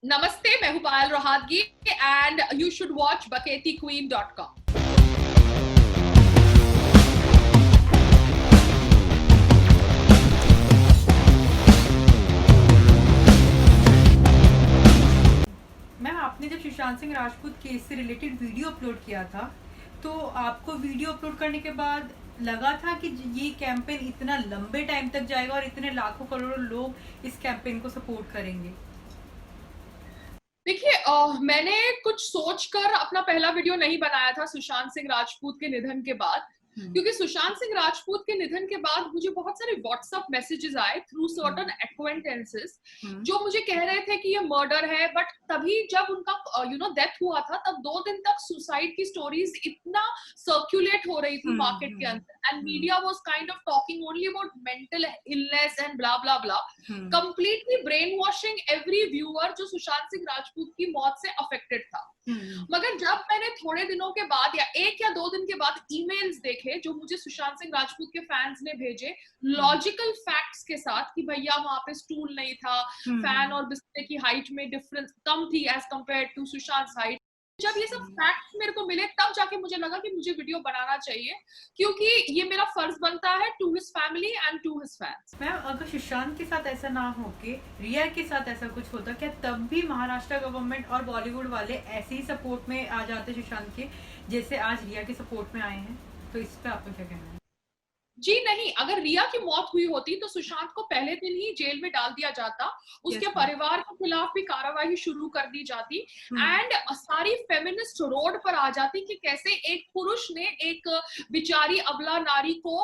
नमस्ते, मैं हूं Payal Rohatgi and you should watch baketiqueen.com। Ma'am, आपने जब सुशांत सिंह राजपूत केस से रिलेटेड वीडियो अपलोड किया था, तो आपको वीडियो अपलोड करने के बाद लगा था कि ये कैंपेन इतना लंबे टाइम तक जाएगा और इतने लाखों करोड़ों लोग इस कैंपेन को सपोर्ट करेंगे? देखिए, मैंने कुछ सोचकर अपना पहला वीडियो नहीं बनाया था सुशांत सिंह राजपूत के निधन के बाद, क्योंकि सुशांत सिंह राजपूत के निधन के बाद मुझे बहुत सारे व्हाट्सएप मैसेजेस आए थ्रू सर्टेन एक्वेंटेंसेस जो मुझे कह रहे थे कि ये मर्डर है। बट तभी जब उनका डेथ हुआ था, तब 2 दिन तक सुसाइड की स्टोरीज इतना सर्कुलेट हो रही थी मार्केट के अंदर, and media was kind of talking only about mental illness and blah blah blah, completely brain washing every viewer जो सुशांत सिंह राजपूत की मौत से अफेक्टेड था। मगर जब मैंने थोड़े दिनों के बाद या 1 या 2 दिन के बाद ईमेल्स देखे जो मुझे सुशांत सिंह राजपूत के फैंस ने भेजे लॉजिकल फैक्ट्स के साथ कि भैया वहां पे स्टूल नहीं था, फैन और बिस्तर की हाइट में डिफरेंस कम थी as compare to Sushant height, जब ये सब फैक्ट्स मेरे को मिले तब जाके मुझे लगा कि मुझे वीडियो बनाना चाहिए, क्योंकि ये मेरा फर्ज बनता है to his family and to his fans. Ma'am, अगर सुशांत के साथ ऐसा ना हो के रिया के साथ ऐसा कुछ होता, क्या तब भी महाराष्ट्र गवर्नमेंट और बॉलीवुड वाले ऐसे ही सपोर्ट में आ जाते सुशांत के, जैसे आज रिया के सपोर्ट में आए हैं? तो इस पे आपका क्या कहना है? जी नहीं, अगर रिया की मौत हुई होती तो सुशांत को पहले दिन ही जेल में डाल दिया जाता, उसके Yes, ma'am. परिवार के खिलाफ भी कार्रवाई शुरू कर दी जाती, एंड सारी फेमिनिस्ट रोड पर आ जाती कि कैसे एक पुरुष ने एक बिचारी अबला नारी को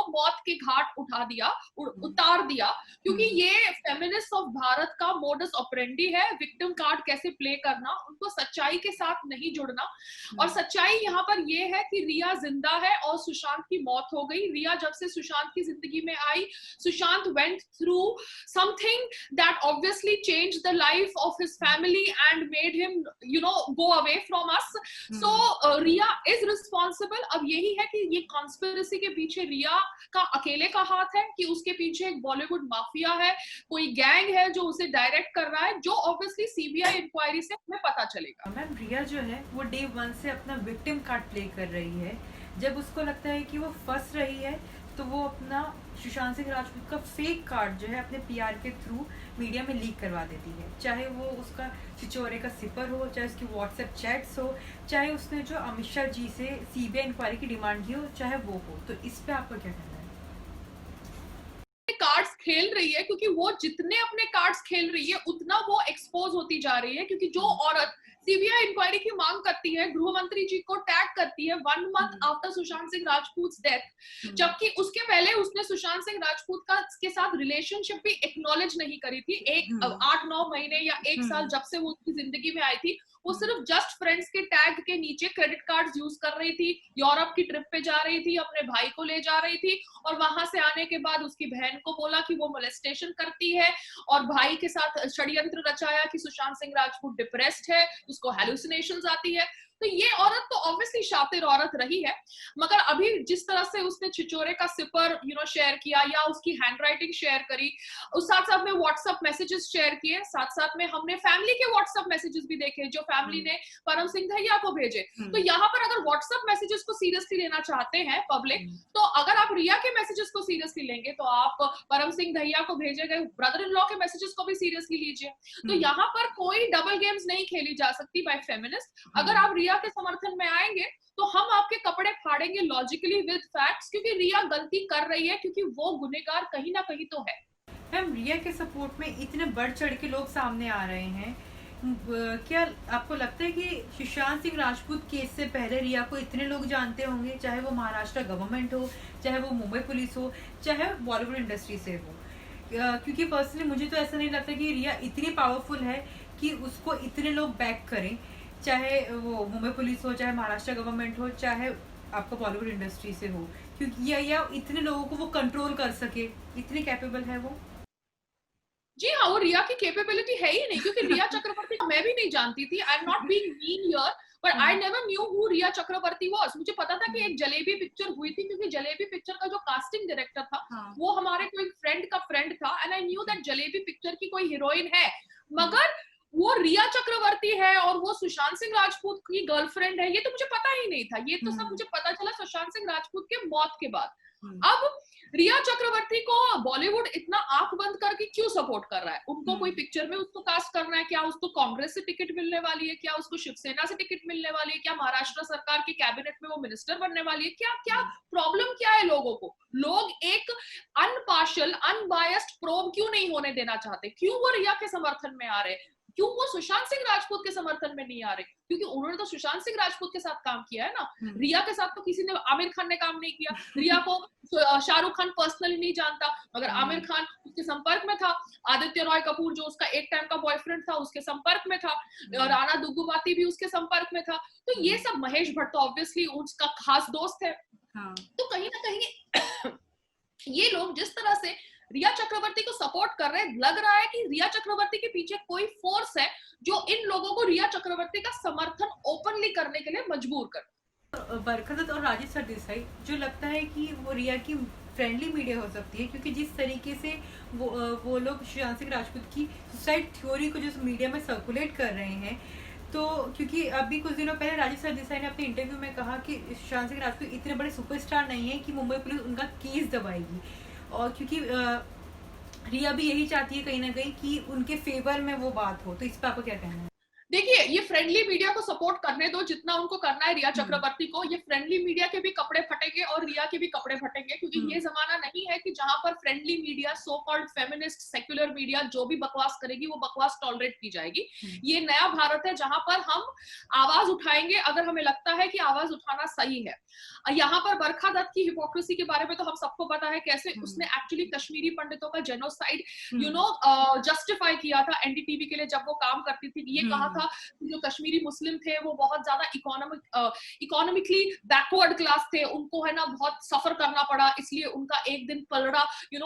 मौत के घाट उठा दिया, उतार दिया, क्योंकि ये फेमिनिस्ट ऑफ भारत का मोडस ऑपरेंडी है, विक्टिम कार्ड कैसे प्ले करना, उनको सच्चाई के साथ नहीं जुड़ना। और सच्चाई यहाँ पर ये है कि रिया जिंदा है और सुशांत की मौत हो गई। रिया जब से सुशांत की जिंदगी में आई, Sushant went through something that obviously change the life of his family and made him go away from us. So Rhea is responsible. अब यही है कि ये कॉन्स्पिरेसी के पीछे रिया का अकेले का हाथ है कि उसके पीछे एक बॉलीवुड माफिया है, कोई गैंग है जो उसे डायरेक्ट कर रहा है, जो ऑब्वियसली सीबीआई इंक्वायरी से हमें पता चलेगा। मैम, रिया जो है वो डे 1 से अपना विक्टिम कार्ड प्ले कर रही है। जब उसको लगता है कि वो फंस रही है, तो वो अपना सुशांत सिंह राजपूत का फेक कार्ड जो है अपने पीआर के थ्रू मीडिया में लीक करवा देती है। चाहे वो उसका छिछोरे का सिपर हो, चाहे उसकी व्हाट्सएप चैट्स हो, चाहे उसने जो अमित शाह जी से सीबीआई इंक्वायरी की डिमांड की हो, चाहे वो हो। तो इस पे आपका क्या कहना है? कार्ड्स खेल रही है, क्योंकि वो जितने अपने कार्ड्स खेल रही है उतना वो एक्सपोज होती जा रही है, क्योंकि जो औरत सीबीआई इंक्वायरी की मांग करती है, गृह मंत्री जी को टैग करती है 1 month after Sushant Singh Rajput death, जबकि उसके पहले उसने सुशांत सिंह राजपूत का के साथ रिलेशनशिप भी एक्नॉलेज नहीं करी थी, 8-9 महीने या 1 साल जब से वो उसकी जिंदगी में आई थी, वो सिर्फ जस्ट फ्रेंड्स के टैग के नीचे क्रेडिट कार्ड यूज कर रही थी, यूरोप की ट्रिप पे जा रही थी, अपने भाई को ले जा रही थी, और वहां से आने के बाद उसकी बहन को बोला कि वो मोलेस्टेशन करती है, और भाई के साथ षड्यंत्र रचाया कि सुशांत सिंह राजपूत डिप्रेस्ड है, उसको हेलुसिनेशंस आती है। तो ये औरत तो ऑब्वियसली शातिर औरत रही है, मगर अभी जिस तरह से उसने छिचोरे का सिपर शेयर किया या उसकी हैंडराइटिंग शेयर करी, उस साथ साथ में व्हाट्सएप मैसेजेस शेयर किए, साथ साथ में हमने फैमिली के व्हाट्सएप मैसेजेस भी देखे जो फैमिली ने परम सिंह दहिया को भेजे। तो यहाँ पर अगर व्हाट्सएप मैसेजेस को सीरियसली लेना चाहते हैं पब्लिक, तो अगर आप रिया के मैसेजेस को सीरियसली लेंगे तो आप परम सिंह दहिया को भेजे गए ब्रदर इन लॉ के मैसेजेस को भी सीरियसली लीजिए। तो यहाँ पर कोई डबल गेम्स नहीं खेली जा सकती बाय फेमिनिस्ट। अगर आप रिया के समर्थन में आएंगे तो हम आपके कपड़े फाड़ेंगे लॉजिकली विद फैक्ट्स, क्योंकि रिया गलती कर रही है, क्योंकि वो गुनहगार कहीं ना कहीं तो है। मैम, रिया के सपोर्ट में इतने बढ़ चढ़ के लोग सामने आ रहे हैं, क्या आपको लगता है कि सुशांत सिंह राजपूत केस से पहले रिया को इतने लोग जानते होंगे, चाहे वो महाराष्ट्र गवर्नमेंट हो, चाहे वो मुंबई पुलिस हो, चाहे बॉलीवुड इंडस्ट्री से हो? क्योंकि पर्सनली मुझे तो ऐसा नहीं लगता कि रिया इतनी पावरफुल है कि उसको इतने लोग बैक करें, चाहे वो मुंबई पुलिस हो, चाहे महाराष्ट्र गवर्नमेंट हो, चाहे आपको बॉलीवुड इंडस्ट्री से हो, क्योंकि या इतने लोगों को वो कंट्रोल कर सके, इतनी कैपेबल है वो। जी हाँ, वो रिया की कैपेबिलिटी है ही नहीं, क्योंकि रिया चक्रवर्ती मैं भी नहीं जानती थी। I am not being mean here, but I never knew who Rhea Chakraborty was. मुझे पता था कि एक जलेबी पिक्चर हुई थी, क्योंकि जलेबी पिक्चर का जो कास्टिंग डायरेक्टर था वो हमारे कोई फ्रेंड का फ्रेंड था, and I knew that jalebi picture की कोई हीरोइन है। मगर रिया चक्रवर्ती है और वो सुशांत सिंह राजपूत की गर्लफ्रेंड है, ये तो मुझे पता ही नहीं था। ये तो सब मुझे पता चला सुशांत सिंह राजपूत के मौत के बाद। अब रिया चक्रवर्ती को बॉलीवुड इतना आंख बंद करके क्यों सपोर्ट कर रहा है? उनको कोई पिक्चर में उसको कास्ट करना है क्या? उसको कांग्रेस से टिकट मिलने वाली है क्या? उसको शिवसेना से टिकट मिलने वाली है क्या? महाराष्ट्र सरकार के कैबिनेट में वो मिनिस्टर बनने वाली है क्या? क्या प्रॉब्लम क्या है लोगों को? लोग एक अनपार्शियल, अनबायस्ड प्रोब क्यों नहीं होने देना चाहते? क्यों वो रिया के समर्थन में आ रहे? क्यों वो सुशांत सिंह राजपूत के समर्थन में नहीं आ रहे? क्योंकि उन्होंने तो सुशांत सिंह राजपूत के साथ काम किया है ना। रिया के साथ तो किसी ने, आमिर खान ने काम नहीं किया। रिया को शाहरुख खान पर्सनली नहीं जानता, मगर आमिर खान उसके संपर्क में था। आदित्य रॉय कपूर जो उसका एक टाइम का बॉयफ्रेंड था, उसके संपर्क में था। राणा दुग्गुबाती भी उसके संपर्क में था। तो ये सब, महेश भट्ट तो ऑब्वियसली उसका खास दोस्त है। तो कहीं ना कहीं ये लोग जिस तरह से रिया चक्रवर्ती को सपोर्ट कर रहे हैं, लग रहा है कि रिया चक्रवर्ती के पीछे कोई फोर्स है जो इन लोगों को रिया चक्रवर्ती का समर्थन ओपनली करने के लिए मजबूर कर। बरखा दत्त और राजेश सरदेसाई, जो लगता है कि वो रिया की फ्रेंडली मीडिया हो सकती है, क्योंकि जिस तरीके से वो लोग सुशांत सिंह राजपूत की सुसाइड थ्योरी को जो मीडिया में सर्कुलेट कर रहे हैं, तो क्योंकि अभी कुछ दिनों पहले राजेश सरदेसाई ने अपने इंटरव्यू में कहा कि सुशांत सिंह राजपूत इतने बड़े सुपरस्टार नहीं है कि मुंबई पुलिस उनका केस दबाएगी। और क्योंकि रिया भी यही चाहती है कहीं ना कहीं कि उनके फेवर में वो बात हो, तो इस पर आपको क्या कहना है? देखिए, ये फ्रेंडली मीडिया को सपोर्ट करने दो जितना उनको करना है रिया चक्रवर्ती को। ये फ्रेंडली मीडिया के भी कपड़े फटेंगे और रिया के भी कपड़े फटेंगे, क्योंकि ये जमाना नहीं है कि जहां पर friendly media, so called feminist, secular media जो भी बकवास करेगी वो बकवास टॉलरेट की जाएगी। ये नया भारत है जहां पर हम आवाज उठाएंगे अगर हमें लगता है कि आवाज उठाना सही है। यहाँ पर बरखा दत्त की हिपोक्रेसी के बारे में तो हम सबको पता है, कैसे उसने एक्चुअली कश्मीरी पंडितों का जेनोसाइड जस्टिफाई किया था एनडीटीवी के लिए जब वो काम करती थी। ये कहा था जो कश्मीरी मुस्लिम थे वो बहुत ज्यादा इकोनॉमिकली बैकवर्ड क्लास थे, उनको है ना बहुत सफर करना पड़ा, इसलिए उनका एक दिन पलड़ा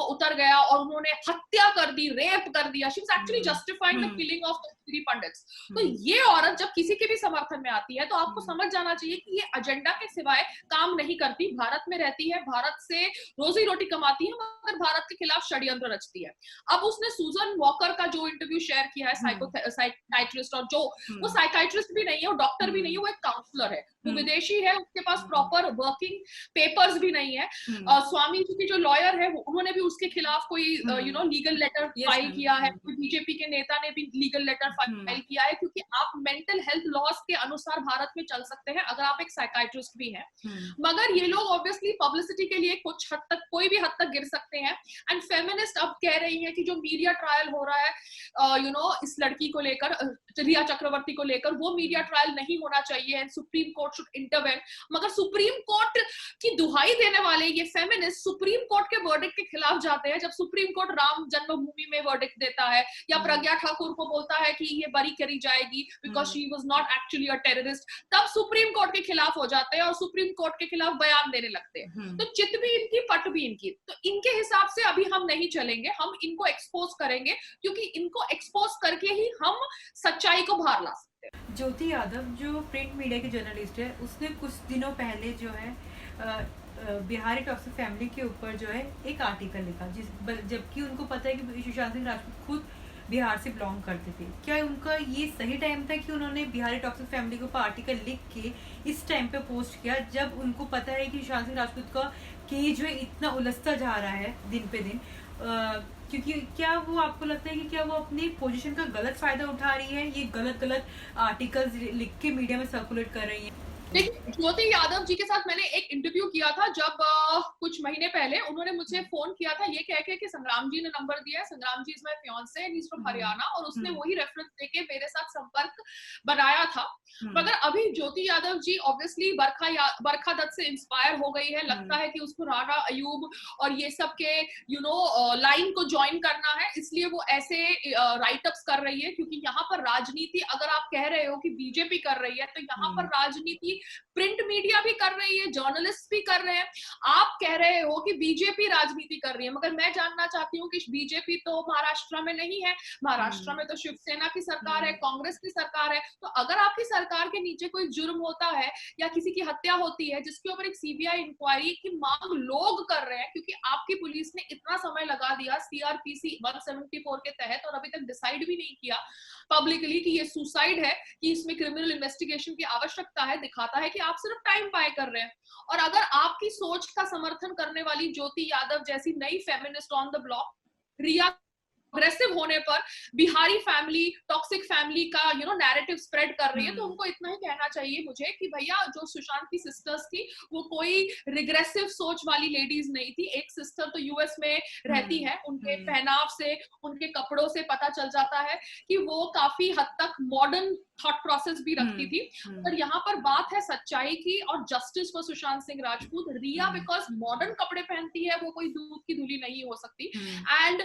उतर गया और उन्होंने हत्या कर दी, रेप कर दिया। She was actually justifying the killing of Kashmiri pandits. तो ये औरत जब किसी के भी समर्थन में आती है तो आपको समझ जाना चाहिए कि ये एजेंडा के सिवाय काम नहीं करती। भारत में रहती है, भारत से रोजी रोटी कमाती है, मगर भारत के खिलाफ षड्यंत्र रचती है। अब उसने सूजन वॉकर का जो इंटरव्यू शेयर किया है, साइकाइट्रिस्ट, और जो वो साइकाइट्रिस्ट भी नहीं है, वो डॉक्टर भी नहीं है, वो एक काउंसलर है, वो विदेशी है, उसके पास प्रॉपर वर्किंग पेपर्स भी नहीं है। स्वामी जी की जो लॉयर है उन्होंने भी उसके खिलाफ कोई लीगल लेटर फाइल किया है, कोई बीजेपी के नेता ने भी लीगल लेटर फाइल किया है, क्योंकि आप मेंटल हेल्थ लॉस के अनुसार भारत में चल सकते हैं अगर आप एक साइकाइट्रिस्ट भी हैं। मगर ये लोग ऑब्वियसली पब्लिसिटी के लिए कुछ हद तक, कोई भी हद तक गिर सकते हैं। एंड फेमिनिस्ट अब कह रही है कि जो मीडिया ट्रायल हो रहा है इस लड़की को लेकर, रिया चक्रवर्ती को लेकर, वो मीडिया ट्रायल नहीं होना चाहिए, सुप्रीम कोर्ट शुड इंटरवेन। मगर सुप्रीम कोर्ट की दुहाई देने वाले ये फेमिनिस्ट सुप्रीम कोर्ट के वर्डिक्ट के खिलाफ जाते हैं। जब सुप्रीम कोर्ट राम जन्मभूमि में वर्डिक्ट देता है या प्रज्ञा ठाकुर को बोलता है कि ये बरी करी जाएगी because she was not actually a terrorist, तब सुप्रीम कोर्ट के खिलाफ हो जाते हैं और सुप्रीम कोर्ट के खिलाफ बयान देने लगते हैं। तो चित भी इनकी, पट भी इनकी। तो इनके हिसाब से अभी हम नहीं चलेंगे, हम इनको एक्सपोज करेंगे, क्योंकि इनको एक्सपोज करके ही हम सच्चाई को बाहर ला सकते हैं। ज्योति यादव जो प्रिंट मीडिया की जर्नलिस्ट है, उसने कुछ दिनों पहले जो है बिहारी टॉक्सिक फैमिली के ऊपर जो है एक आर्टिकल लिखा, जबकि उनको पता है कि सुशांत सिंह राजपूत खुद बिहार से बिलोंग करते थे। क्या उनका ये सही टाइम था कि उन्होंने बिहारी टॉक्सिक फैमिली के ऊपर आर्टिकल लिख के इस टाइम पे पोस्ट किया, जब उनको पता है कि सुशांत सिंह राजपूत का केस जो है इतना उलझता जा रहा है दिन पे दिन? क्योंकि क्या वो, आपको लगता है कि क्या वो अपनी पोजीशन का गलत फायदा उठा रही है, ये गलत आर्टिकल्स लिख के मीडिया में सर्कुलेट कर रही है? देखिए, ज्योति यादव जी के साथ मैंने एक इंटरव्यू किया था जब कुछ महीने पहले। उन्होंने मुझे फोन किया था ये कह के कि संग्राम जी ने नंबर दिया है, Sangram ji is my fiance and he is from Haryana, और उसने वही रेफरेंस देके मेरे साथ संपर्क बनाया था। मगर अभी ज्योति यादव जी ऑब्वियसली बरखा दत्त से इंस्पायर हो गई है। लगता है कि उसको राणा अयूब और ये सब के लाइन को ज्वाइन करना है, इसलिए वो ऐसे राइटअप्स कर रही है। क्योंकि यहाँ पर राजनीति, अगर आप कह रहे हो कि बीजेपी कर रही है, तो यहाँ पर राजनीति प्रिंट मीडिया भी कर रही है, जर्नलिस्ट भी कर रहे हैं। आप कह रहे हो कि बीजेपी राजनीति कर रही है, मगर मैं जानना चाहती हूँ कि बीजेपी तो महाराष्ट्र में नहीं है, महाराष्ट्र में तो शिवसेना की सरकार है, कांग्रेस की सरकार है। तो अगर आपकी सरकार सरकार के नीचे कोई जुर्म होता है या किसी की हत्या होती है जिसके ऊपर एक सीबीआई इंक्वायरी की मांग लोग कर रहे हैं, क्योंकि आपकी पुलिस ने इतना समय लगा दिया सीआरपीसी 174 के तहत और अभी तक डिसाइड भी नहीं किया पब्लिकली कि ये सुसाइड है, कि इसमें क्रिमिनल इन्वेस्टिगेशन की आवश्यकता है, दिखाता है कि आप सिर्फ टाइम बाय कर रहे हैं। और अगर आपकी सोच का समर्थन करने वाली ज्योति यादव जैसी नई feminist on the block Rhea aggressive होने पर बिहारी फैमिली, टॉक्सिक फैमिली का नैरेटिव स्प्रेड कर रही है, तो उनको इतना ही कहना चाहिए मुझे कि भैया जो सुशांत की सिस्टर्स थी वो कोई रिग्रेसिव सोच वाली लेडीज नहीं थी। एक सिस्टर तो यूएस में रहती है, उनके पहनाव से, उनके कपड़ों से पता चल जाता है कि वो काफी हद तक मॉडर्न थॉट प्रोसेस भी रखती थी। पर यहाँ पर बात है सच्चाई की और justice for Sushant Singh Rajput. Rhea because modern कपड़े पहनती है, वो कोई दूध की धुली नहीं हो सकती। एंड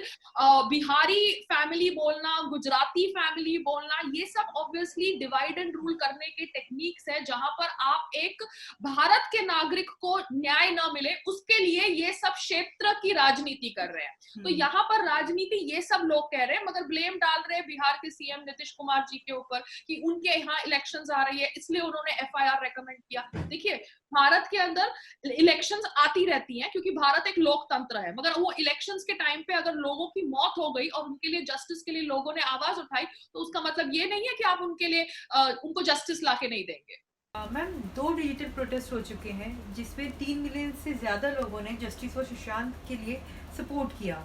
बिहारी फैमिली बोलना, गुजराती फैमिली बोलना, ये सब ऑब्वियसली डिवाइड एंड रूल करने के टेक्निक्स है, जहां पर आप एक भारत के नागरिक को न्याय न मिले उसके लिए ये सब क्षेत्र की राजनीति कर रहे हैं। तो यहाँ पर राजनीति ये सब लोग कह रहे हैं, मगर ब्लेम डाल रहे हैं बिहार के सीएम नीतीश कुमार जी के ऊपर कि उनके यहाँ इलेक्शंस आ रही है इसलिए उन्होंने एफआईआर रेकमेंड किया। देखिए, भारत के अंदर इलेक्शंस आती रहती हैं क्योंकि भारत एक लोकतंत्र है, मगर वो इलेक्शंस के टाइम पे अगर लोगों की मौत हो गई और उनके लिए जस्टिस के लिए लोगों ने आवाज उठाई, तो उसका मतलब ये नहीं है कि आप उनके लिए उनको जस्टिस लाके नहीं देंगे। मैम, 2 डिजिटल प्रोटेस्ट हो चुके हैं जिसमें 3 मिलियन से ज्यादा लोगों ने जस्टिस फॉर सुशांत के लिए सपोर्ट किया,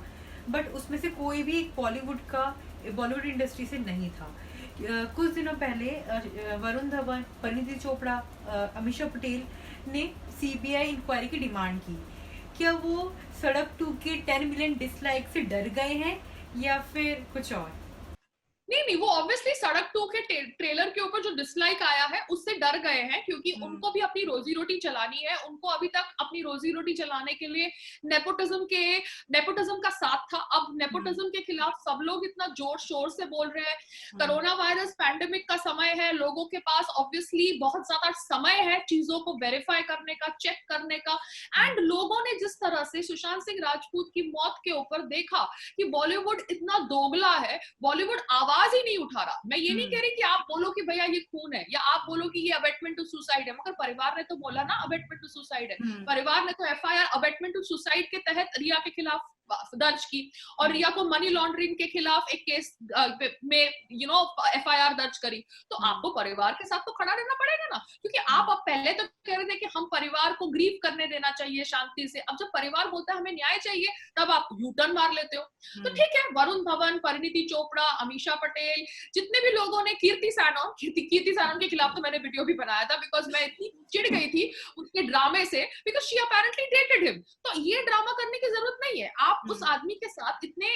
बट उसमें से कोई भी बॉलीवुड इंडस्ट्री से नहीं था। कुछ दिनों पहले वरुण धवन, परिणीति चोपड़ा, अमीषा पटेल ने सीबीआई इंक्वायरी की डिमांड की। क्या वो सड़क 2 के 10 मिलियन डिसलाइक से डर गए हैं या फिर कुछ और? नहीं, वो ऑब्वियसली सड़क 2 के ट्रेलर के ऊपर जो डिसलाइक आया है उससे डर गए हैं, क्योंकि उनको भी अपनी रोजी रोटी चलानी है। उनको अभी तक अपनी रोजी रोटी चलाने के लिए नेपोटिज्म का साथ था। अब नेपोटिज्म के खिलाफ सब लोग इतना जोर शोर से बोल रहे हैं। कोरोना वायरस पैंडेमिक का समय है, लोगों के पास ऑब्वियसली बहुत ज्यादा समय है चीजों को वेरीफाई करने का, चेक करने का। एंड लोगों ने जिस तरह से सुशांत सिंह राजपूत की मौत के ऊपर देखा कि बॉलीवुड इतना दोगला है, बॉलीवुड आवाज ही नहीं उठा रहा। मैं ये नहीं कह रही कि आप बोलो कि भैया ये खून है या आप बोलो कि ये अबेटमेंट टू सुसाइड है, मगर परिवार ने तो बोला ना अबेटमेंट टू सुसाइड है। परिवार ने तो एफआईआर अबेटमेंट टू सुसाइड के तहत रिया के खिलाफ दर्ज की और रिया को मनी लॉन्ड्रिंग के खिलाफ एक केस में एफआईआर दर्ज करी। तो आपको परिवार के साथ तो खड़ा रहना पड़ेगा ना, क्योंकि आप अब पहले तो कह रहे थे कि हम परिवार को ग्रीव करने देना चाहिए शांति से। अब जब परिवार बोलता है हमें न्याय चाहिए, तब आप यू टर्न मार लेते हो। तो ठीक है, वरुण धवन, परिणीति चोपड़ा, अमीषा पटेल, जितने भी लोगों ने, कीर्ति सैनन के खिलाफ तो मैंने वीडियो भी बनाया था, बिकॉज मैं इतनी चिढ़ गई थी उसके ड्रामे से, because she apparently dated him. तो ये ड्रामा करने की जरूरत नहीं है। आप उस आदमी के साथ इतने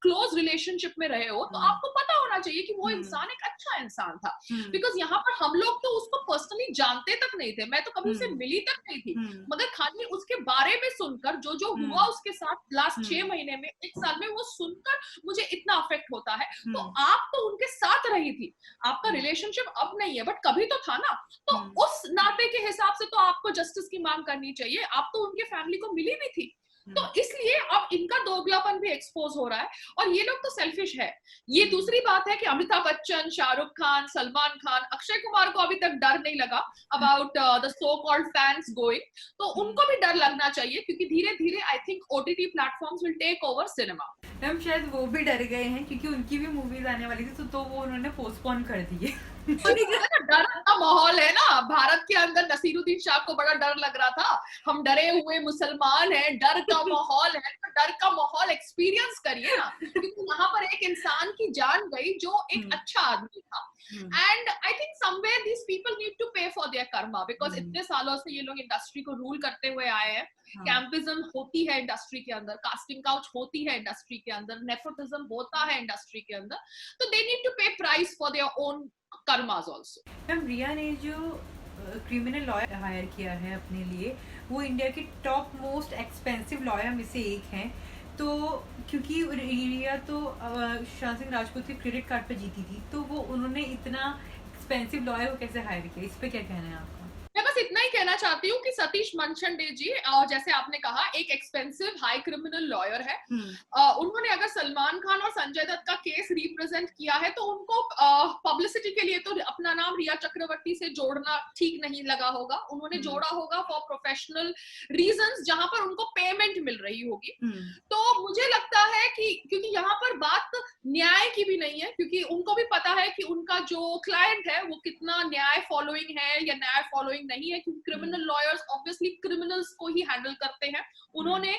क्लोज रिलेशनशिप में रहे हो तो आपको पता होना चाहिए कि वो इंसान एक अच्छा इंसान था। बिकॉज यहाँ पर हम लोग तो उसको पर्सनली जानते तक नहीं थे, मैं तो कभी उसे मिली तक नहीं थी, मगर खाली उसके बारे में सुनकर जो हुआ उसके साथ लास्ट 6 महीने में, 1 साल में, वो सुनकर मुझे इतना अफेक्ट होता है। तो आप तो उनके साथ रही थी, आपका रिलेशनशिप अब नहीं है, बट कभी तो था ना। तो उस नाते के हिसाब से तो आपको जस्टिस की मांग करनी चाहिए। आप तो उनके फैमिली को मिली भी थी, तो इसलिए अब इनका दोगलापन भी एक्सपोज हो रहा है और ये लोग तो सेल्फिश है। ये दूसरी बात है कि अमिताभ बच्चन, शाहरुख खान, सलमान खान, अक्षय कुमार को अभी तक डर नहीं लगा about the so called fans going, तो उनको भी डर लगना चाहिए, क्योंकि धीरे धीरे I think OTT platforms will take over cinema. हम शायद वो भी डर गए हैं क्योंकि उनकी भी मूवीज आने वाली थी, तो वो उन्होंने पोस्टपोन कर दिए। डर का माहौल है ना भारत के अंदर। नसीरुद्दीन शाह को बड़ा डर लग रहा था, हम डरे हुए मुसलमान हैं, डर का माहौल है, तो डर का माहौल एक्सपीरियंस करिए ना, क्योंकि यहाँ पर एक इंसान की जान गई जो एक अच्छा आदमी था। And I think somewhere these people need to pay for their karma, because इतने सालों से ये लोग इंडस्ट्री को रूल करते हुए आए हैं। कैंपिज्म होती है इंडस्ट्री के अंदर, कास्टिंग काउच होती है इंडस्ट्री के अंदर, नेपोटिज्म होता है इंडस्ट्री के अंदर, तो they need to pay price for their own karmas also. Ma'am, Rhea ने जो क्रिमिनल लॉयर हायर किया है अपने लिए, वो इंडिया के टॉप मोस्ट एक्सपेंसिव लॉयर में से एक हैं। तो क्योंकि रिया तो सुशांत सिंह राजपूत के क्रेडिट कार्ड पे जीती थी, तो वो उन्होंने इतना एक्सपेंसिव लॉयर को कैसे हायर किया, इस पे क्या कहना है आपका? मैं बस बस इतना ही कहना चाहती हूँ कि सतीश मनचंडे जी, जैसे आपने कहा, एक एक्सपेंसिव हाई क्रिमिनल लॉयर है। उन्होंने अगर सलमान खान और संजय दत्त का केस रिप्रेजेंट किया है तो उनको पब्लिसिटी के लिए तो अपना नाम रिया चक्रवर्ती से जोड़ना ठीक नहीं लगा होगा। उन्होंने जोड़ा होगा फॉर प्रोफेशनल रीजंस, जहां पर उनको पेमेंट मिल रही होगी। तो मुझे लगता है कि क्योंकि यहाँ पर बात न्याय की भी नहीं है, क्योंकि उनको भी पता है कि उनका जो क्लाइंट है वो कितना न्याय फॉलोइंग है या न्याय फॉलोइंग नहीं है, क्योंकि क्रिमिनल लॉयर्स ऑब्वियसली क्रिमिनल्स को ही हैंडल करते हैं। उन्होंने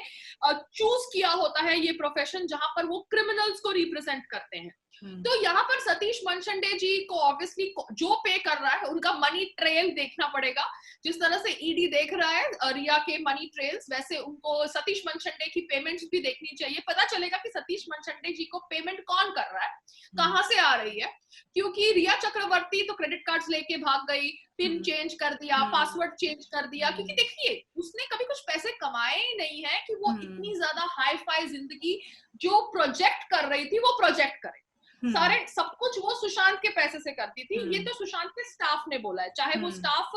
चूज किया होता है ये प्रोफेशन जहां पर वो क्रिमिनल्स को रिप्रेजेंट करते हैं। तो यहाँ पर सतीश मनचंडे जी को ऑब्वियसली जो पे कर रहा है उनका मनी ट्रेल देखना पड़ेगा। जिस तरह से ईडी देख रहा है रिया के मनी ट्रेल्स, वैसे उनको सतीश मनचंडे की पेमेंट्स भी देखनी चाहिए। पता चलेगा कि सतीश मनचंडे जी को पेमेंट कौन कर रहा है, कहां से आ रही है। क्योंकि रिया चक्रवर्ती तो क्रेडिट कार्ड्स लेके भाग गई, पिन चेंज कर दिया, पासवर्ड चेंज कर दिया, क्योंकि देखिए उसने कभी कुछ पैसे कमाए ही नहीं है कि वो इतनी ज्यादा हाई फाई जिंदगी जो प्रोजेक्ट कर रही थी वो प्रोजेक्ट करे। सारे सब कुछ वो सुशांत के पैसे से करती थी। ये तो सुशांत के स्टाफ ने बोला है, चाहे वो स्टाफ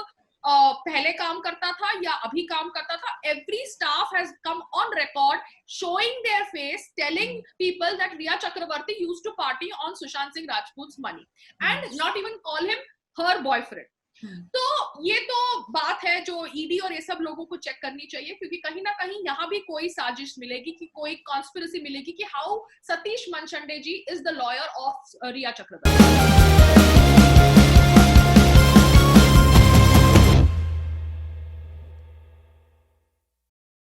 पहले काम करता था या अभी काम करता था। Every staff has come on record showing their face, telling people that Riya Chakravarty used to party on Sushant Singh Rajput's money and not even call him her boyfriend. तो ये तो बात है जो ईडी और ये सब लोगों को चेक करनी चाहिए, क्योंकि कहीं ना कहीं यहाँ भी कोई साजिश मिलेगी, कि कोई कॉन्स्पिरेसी मिलेगी कि how Satish Manchande ji is the lawyer of Rhea Chakraborty.